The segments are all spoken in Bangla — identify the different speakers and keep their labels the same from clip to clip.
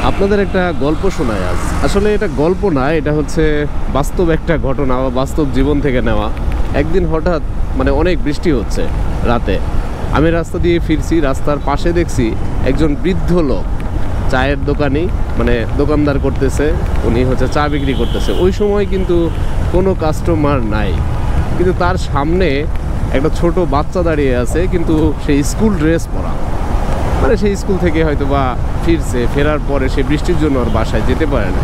Speaker 1: আপনাদের একটা গল্প শোনায় আজ। আসলে এটা গল্প না, এটা হচ্ছে বাস্তব একটা ঘটনা বা বাস্তব জীবন থেকে নেওয়া। একদিন হঠাৎ মানে অনেক বৃষ্টি হচ্ছে রাতে, আমি রাস্তা দিয়ে ফিরছি, রাস্তার পাশে দেখছি একজন বৃদ্ধ লোক চায়ের দোকানি মানে দোকানদার করতেছে, উনি হচ্ছে চা বিক্রি করতেছে। ওই সময় কিন্তু কোনো কাস্টমার নাই, কিন্তু তার সামনে একটা ছোট বাচ্চা দাঁড়িয়ে আছে, কিন্তু সেই স্কুল ড্রেস পরা, মানে সেই স্কুল থেকে হয়তো বা ফিরছে, ফেরার পরে সে বৃষ্টির জন্য আর বাসায় যেতে পারে না।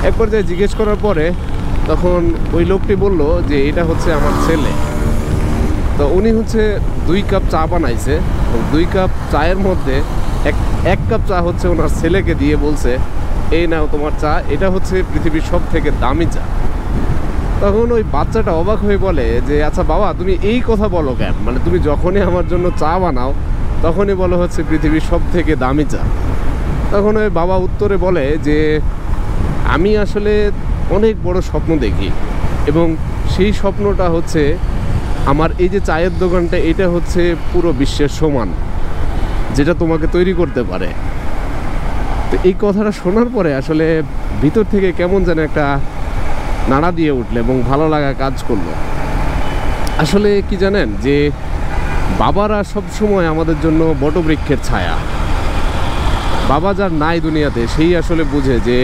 Speaker 1: এক পর্যায়ে জিজ্ঞেস করার পরে তখন ওই লোকটি বলল যে এটা হচ্ছে আমার ছেলে। তো উনি হচ্ছে 2 কাপ চা বানাইছে, 2 কাপ চায়ের মধ্যে এক কাপ চা হচ্ছে ওনার ছেলেকে দিয়ে বলছে এই নাও তোমার চা, এটা হচ্ছে পৃথিবীর সব থেকে দামি চা। তখন ওই বাচ্চাটা অবাক হয়ে বলে যে আচ্ছা বাবা, তুমি এই কথা বলো কেন, মানে তুমি যখনই আমার জন্য চা বানাও তখনই বলো হচ্ছে পৃথিবীর সব থেকে দামি চা। তখন ওই বাবা উত্তরে বলে যে আমি আসলে অনেক বড় স্বপ্ন দেখি, এবং সেই স্বপ্নটা হচ্ছে আমার এই যে চায়ের দোকানটা, এটা হচ্ছে পুরো বিশ্বের সমান, যেটা তোমাকে তৈরি করতে পারে। তো এই কথাটা শোনার পরে আসলে ভিতর থেকে কেমন যেন একটা নাড়া দিয়ে উঠলো এবং ভালো লাগা কাজ করলো। আসলে কি জানেন, যে বাবারা সব সময় আমাদের জন্য বটবৃক্ষের ছায়া। বাবা যার নাই দুনিয়াতে সেই আসলে বুঝে যে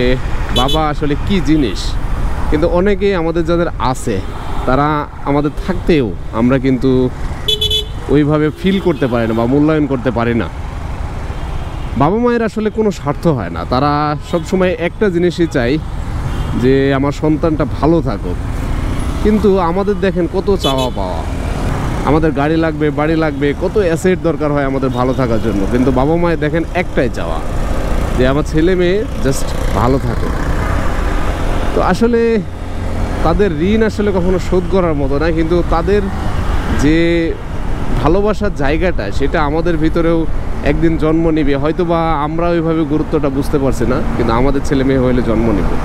Speaker 1: বাবা আসলে কি জিনিস। কিন্তু অনেকেই আমাদের যাদের আছে তারা আমাদের থাকতেও আমরা কিন্তু ওইভাবে ফিল করতে পারি না বা মূল্যায়ন করতে পারি না। বাবা মায়ের আসলে কোনো স্বার্থ হয় না, তারা সব সময় একটা জিনিসই চাই যে আমার সন্তানটা ভালো থাকুক। কিন্তু আমাদের দেখেন কত চাওয়া পাওয়া, আমাদের গাড়ি লাগবে, বাড়ি লাগবে, কত অ্যাসেট দরকার হয় আমাদের ভালো থাকার জন্য। কিন্তু বাবা মায়ের দেখেন একটাই চাওয়া যে আমার ছেলে মেয়ে জাস্ট ভালো থাকে। তো আসলে তাদের ঋণ আসলে কখনো শোধ করার মতো না, কিন্তু তাদের যে ভালোবাসার জায়গাটা সেটা আমাদের ভিতরেও একদিন জন্ম নিবে। হয়তো বা আমরা ওইভাবে গুরুত্বটা বুঝতে পারছি না, কিন্তু আমাদের ছেলে মেয়ে হইলে জন্ম নেবে।